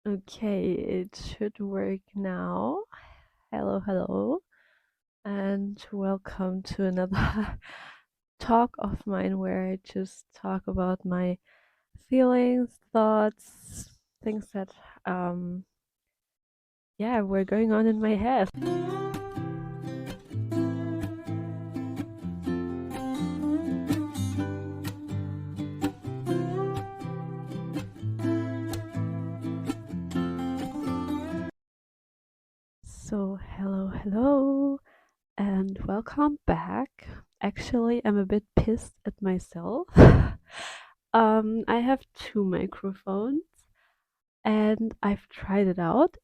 Okay, it should work now. Hello, hello, and welcome to another talk of mine where I just talk about my feelings, thoughts, things that um were going on in my head. So, hello, hello, and welcome back. Actually, I'm a bit pissed at myself. I have two microphones and I've tried it out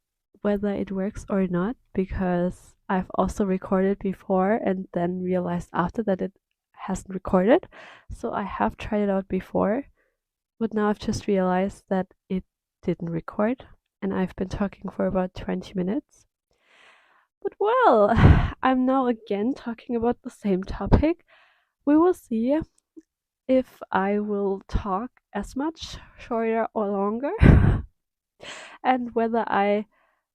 whether it works or not because I've also recorded before and then realized after that it hasn't recorded. So I have tried it out before, but now I've just realized that it didn't record and I've been talking for about 20 minutes. But well, I'm now again talking about the same topic. We will see if I will talk as much, shorter, or longer, and whether I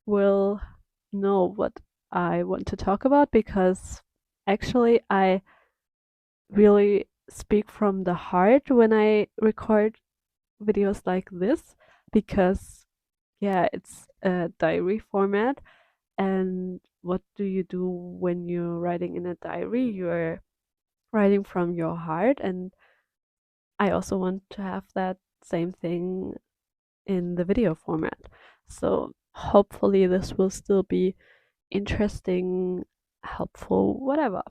will know what I want to talk about because actually I really speak from the heart when I record videos like this because it's a diary format. And what do you do when you're writing in a diary? You're writing from your heart, and I also want to have that same thing in the video format. So hopefully this will still be interesting, helpful, whatever.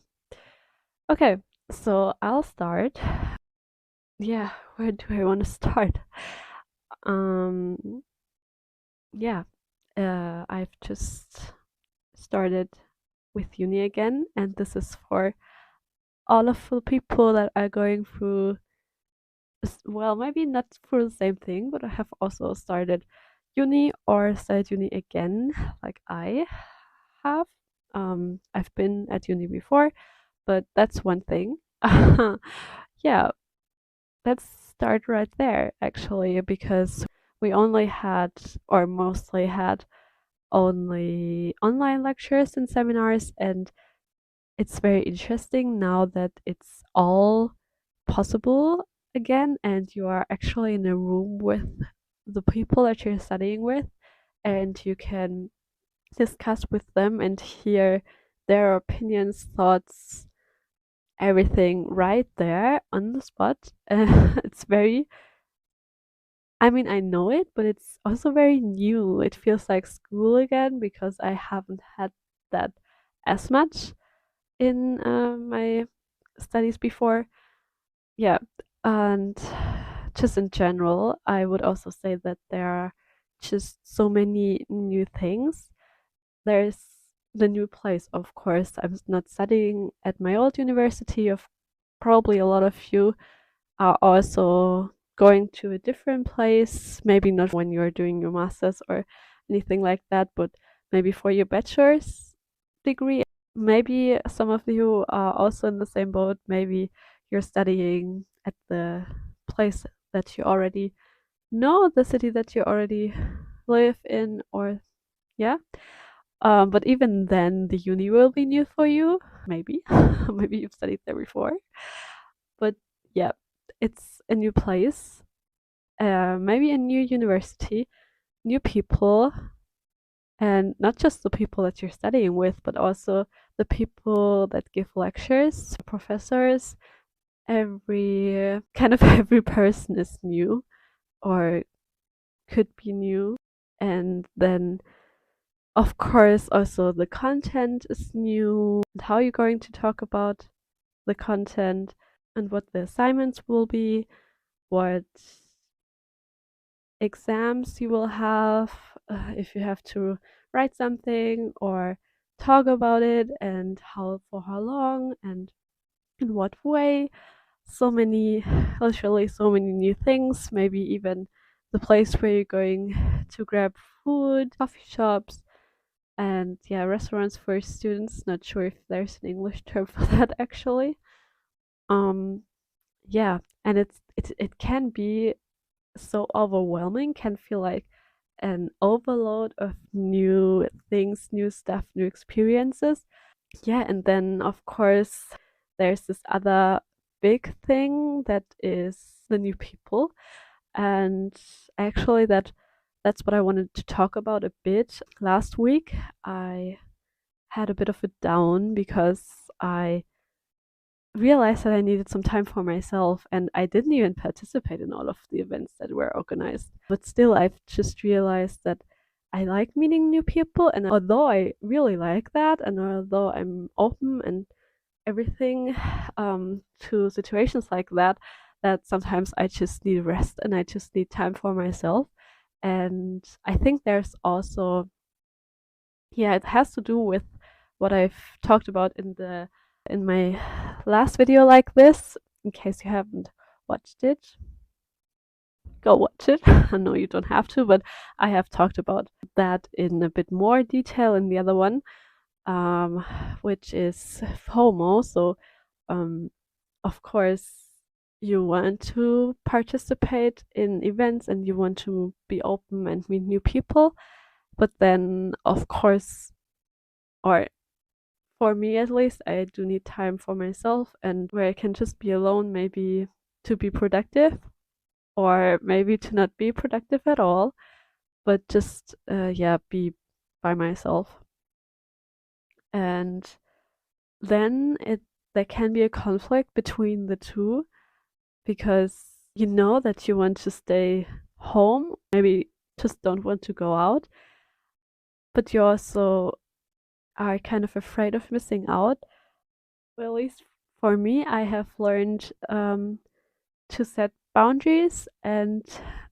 Okay, so I'll start. Yeah, where do I want to start? Um, yeah, I've just started with uni again, and this is for all of the people that are going through, well, maybe not through the same thing, but I have also started uni or started uni again, like I have. I've been at uni before, but that's one thing. Yeah, let's start right there actually, because we only had, or mostly had, only online lectures and seminars, and it's very interesting now that it's all possible again, and you are actually in a room with the people that you're studying with, and you can discuss with them and hear their opinions, thoughts, everything right there on the spot. It's very, I mean, I know it, but it's also very new. It feels like school again because I haven't had that as much in my studies before. Yeah, and just in general, I would also say that there are just so many new things. There's the new place, of course. I'm not studying at my old university. Of probably a lot of you are also going to a different place. Maybe not when you're doing your masters or anything like that, but maybe for your bachelor's degree. Maybe some of you are also in the same boat. Maybe you're studying at the place that you already know, the city that you already live in, or yeah. But even then, the uni will be new for you. Maybe, maybe you've studied there before. But yeah, it's a new place, maybe a new university, new people, and not just the people that you're studying with, but also the people that give lectures, professors. Every kind of every person is new or could be new. And then, of course, also the content is new, and how you're going to talk about the content, and what the assignments will be, what exams you will have, if you have to write something or talk about it, and how for how long and in what way. So many, literally so many new things. Maybe even the place where you're going to grab food, coffee shops, and yeah, restaurants for students. Not sure if there's an English term for that actually. Um, yeah, and it can be so overwhelming, can feel like an overload of new things, new stuff, new experiences. Yeah, and then of course there's this other big thing that is the new people. And actually that's what I wanted to talk about a bit. Last week I had a bit of a down because I realized that I needed some time for myself, and I didn't even participate in all of the events that were organized. But still, I've just realized that I like meeting new people, and although I really like that, and although I'm open and everything to situations like that, that sometimes I just need rest and I just need time for myself. And I think there's also, yeah, it has to do with what I've talked about in my last video like this. In case you haven't watched it, go watch it. I know you don't have to, but I have talked about that in a bit more detail in the other one, which is FOMO. So, of course, you want to participate in events and you want to be open and meet new people, but then, of course, or for me at least, I do need time for myself and where I can just be alone, maybe to be productive, or maybe to not be productive at all, but just, yeah, be by myself. And then there can be a conflict between the two because you know that you want to stay home, maybe just don't want to go out, but you also are kind of afraid of missing out. Well, at least for me, I have learned to set boundaries and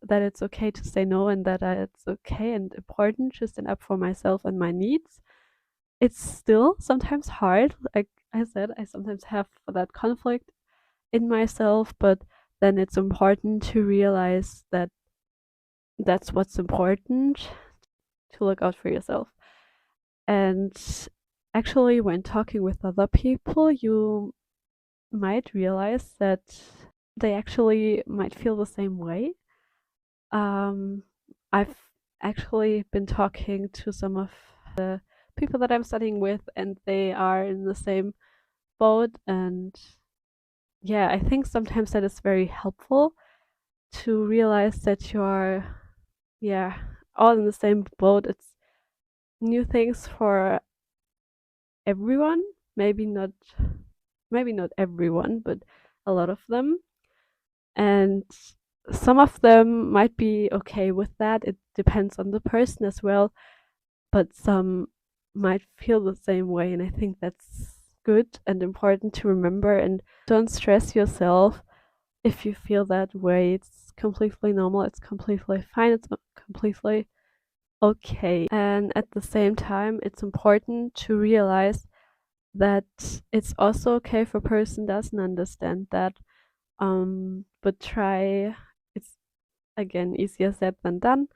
that it's okay to say no and that it's okay and important to stand up for myself and my needs. It's still sometimes hard. Like I said, I sometimes have that conflict in myself, but then it's important to realize that that's what's important, to look out for yourself. And actually, when talking with other people, you might realize that they actually might feel the same way. I've actually been talking to some of the people that I'm studying with, and they are in the same boat. And yeah, I think sometimes that is very helpful to realize that you're, yeah, all in the same boat. It's new things for everyone. Maybe not everyone, but a lot of them. And some of them might be okay with that. It depends on the person as well, but some might feel the same way. And I think that's good and important to remember. And don't stress yourself if you feel that way. It's completely normal. It's completely fine. It's completely okay. And at the same time, it's important to realize that it's also okay if a person doesn't understand that. But try, it's again easier said than done,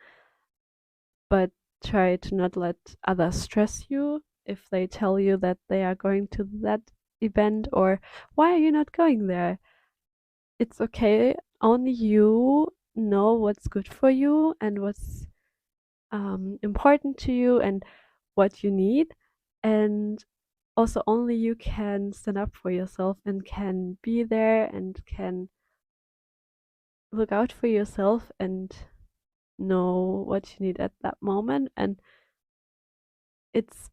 but try to not let others stress you if they tell you that they are going to that event or why are you not going there? It's okay. Only you know what's good for you and what's important to you and what you need. And also, only you can stand up for yourself and can be there and can look out for yourself and know what you need at that moment. And it's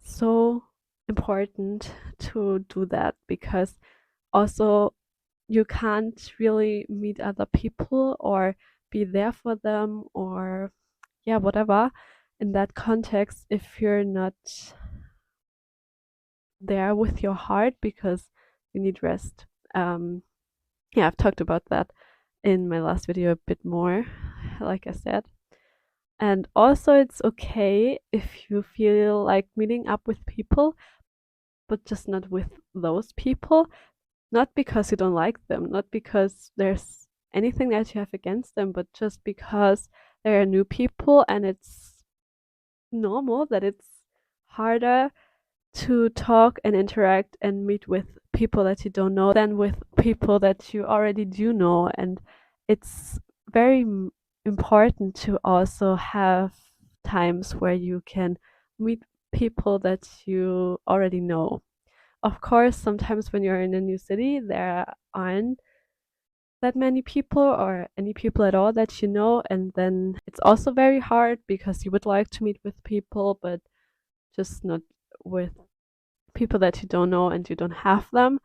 so important to do that because also you can't really meet other people or be there for them or yeah, whatever in that context if you're not there with your heart because you need rest. Yeah, I've talked about that in my last video a bit more, like I said. And also, it's okay if you feel like meeting up with people, but just not with those people. Not because you don't like them, not because there's anything that you have against them, but just because there are new people and it's normal that it's harder to talk and interact and meet with people that you don't know than with people that you already do know. And it's very important to also have times where you can meet people that you already know. Of course, sometimes when you're in a new city, there aren't that many people or any people at all that you know, and then it's also very hard because you would like to meet with people, but just not with people that you don't know and you don't have them.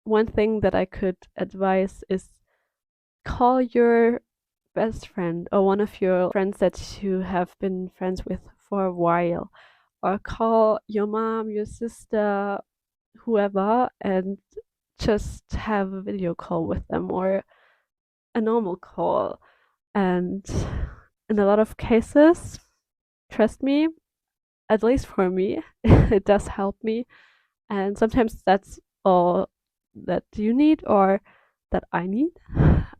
One thing that I could advise is call your best friend or one of your friends that you have been friends with for a while, or call your mom, your sister, whoever, and just have a video call with them or a normal call. And in a lot of cases, trust me, at least for me, it does help me. And sometimes that's all that you need or that I need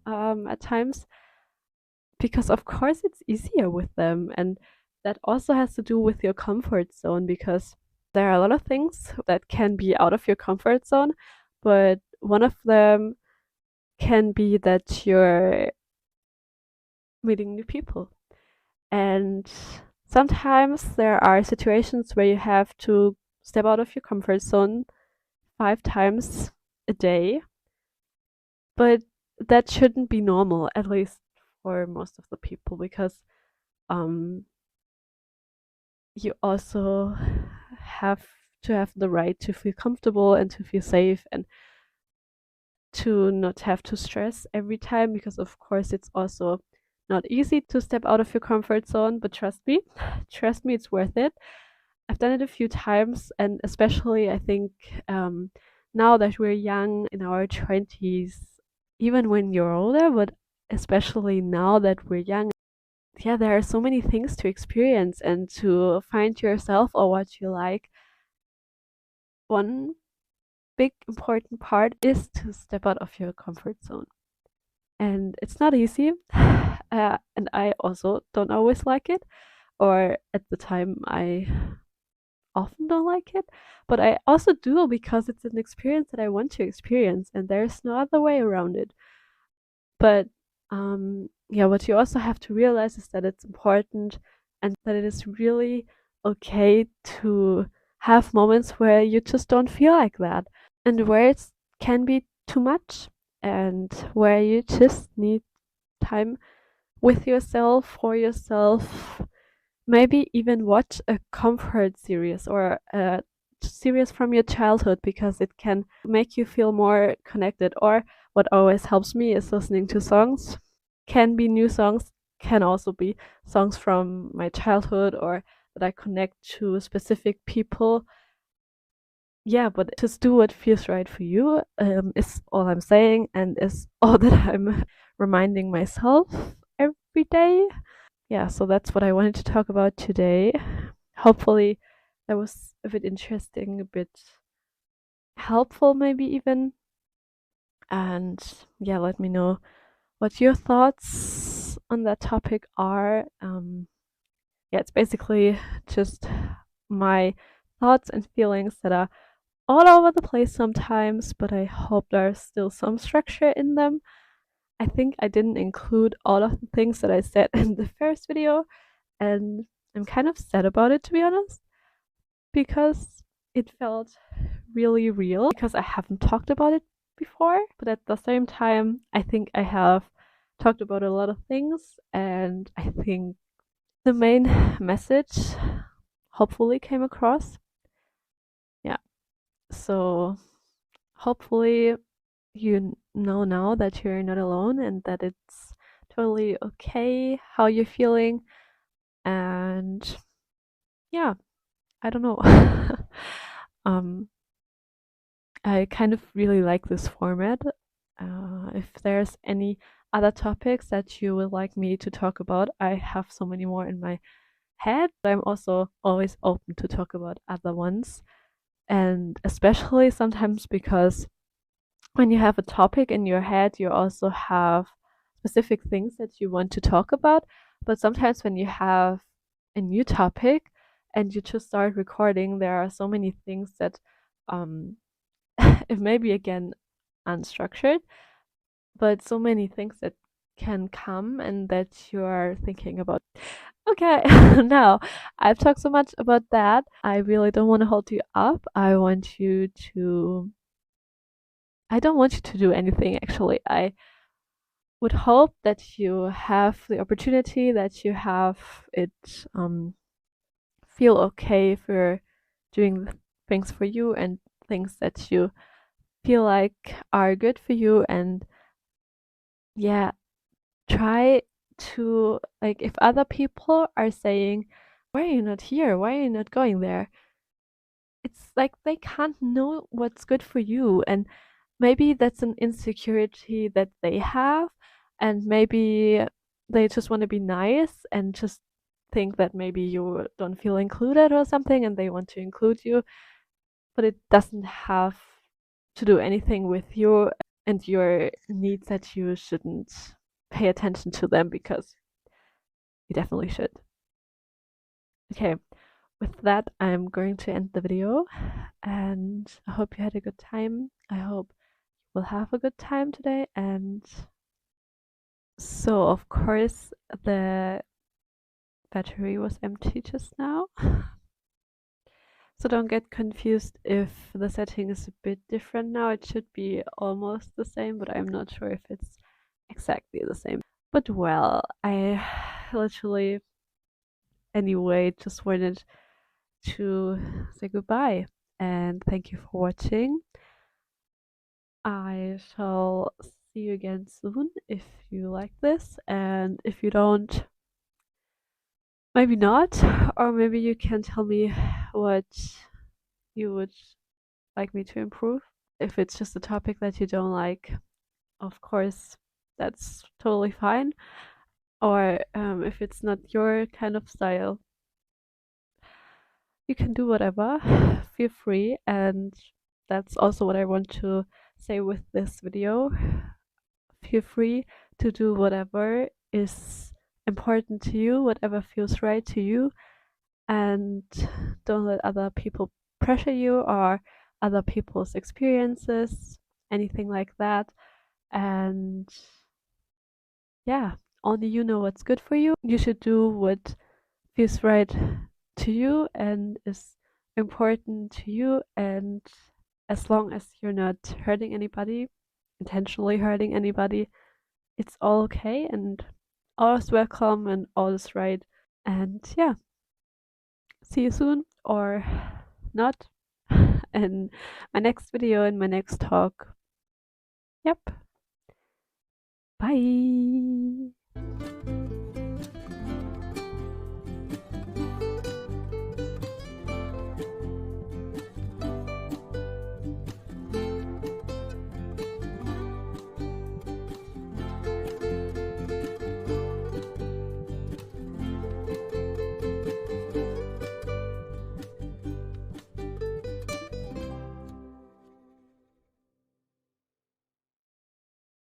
at times, because of course it's easier with them. And that also has to do with your comfort zone, because there are a lot of things that can be out of your comfort zone, but one of them can be that you're meeting new people. And sometimes there are situations where you have to step out of your comfort zone 5 times a day, but that shouldn't be normal, at least for most of the people, because um, you also have to have the right to feel comfortable and to feel safe and to not have to stress every time, because of course it's also not easy to step out of your comfort zone, but trust me, it's worth it. I've done it a few times, and especially I think now that we're young in our 20s, even when you're older, but especially now that we're young, yeah, there are so many things to experience and to find yourself or what you like. One big important part is to step out of your comfort zone. And it's not easy. And I also don't always like it. Or at the time, I often don't like it. But I also do because it's an experience that I want to experience. And there's no other way around it. But yeah, what you also have to realize is that it's important and that it is really okay to have moments where you just don't feel like that, and where it can be too much, and where you just need time with yourself, for yourself. Maybe even watch a comfort series or a series from your childhood, because it can make you feel more connected. Or what always helps me is listening to songs. Can be new songs, can also be songs from my childhood or that I connect to specific people. Yeah, but just do what feels right for you, is all I'm saying, and is all that I'm reminding myself every day. Yeah, so that's what I wanted to talk about today. Hopefully, that was a bit interesting, a bit helpful, maybe even. And yeah, let me know what your thoughts on that topic are. Yeah, it's basically just my thoughts and feelings that are all over the place sometimes, but I hope there's still some structure in them. I think I didn't include all of the things that I said in the first video, and I'm kind of sad about it, to be honest, because it felt really real, because I haven't talked about it before. But at the same time, I think I have talked about a lot of things, and I think the main message hopefully came across. Yeah, so hopefully you know now that you're not alone and that it's totally okay how you're feeling. And yeah, I don't know. um, I kind of really like this format. If there's any other topics that you would like me to talk about, I have so many more in my head. I'm also always open to talk about other ones. And especially sometimes because when you have a topic in your head, you also have specific things that you want to talk about. But sometimes when you have a new topic and you just start recording, there are so many things that um, it may be again unstructured, but so many things that can come and that you are thinking about. Okay, now I've talked so much about that. I really don't want to hold you up. I don't want you to do anything actually. I would hope that you have the opportunity, that you have it feel okay for doing things for you and things that you feel like are good for you. And yeah, try to, like, if other people are saying, why are you not here? Why are you not going there? It's like they can't know what's good for you. And maybe that's an insecurity that they have. And maybe they just want to be nice and just think that maybe you don't feel included or something and they want to include you. But it doesn't have to do anything with you and your needs, that you shouldn't pay attention to them, because you definitely should. Okay, with that, I'm going to end the video, and I hope you had a good time. I hope you will have a good time today. And so, of course, the battery was empty just now. So don't get confused if the setting is a bit different now. It should be almost the same, but I'm not sure if it's exactly the same. But well, I literally, anyway, just wanted to say goodbye and thank you for watching. I shall see you again soon if you like this, and if you don't, maybe not, or maybe you can tell me what you would like me to improve. If it's just a topic that you don't like, of course, that's totally fine. Or if it's not your kind of style, you can do whatever. Feel free. And that's also what I want to say with this video. Feel free to do whatever is important to you, whatever feels right to you, and don't let other people pressure you or other people's experiences, anything like that. And yeah, only you know what's good for you. You should do what feels right to you and is important to you. And as long as you're not hurting anybody, intentionally hurting anybody, it's all okay and all is welcome and all is right. And yeah, see you soon or not in my next video, in my next talk. Yep. Bye.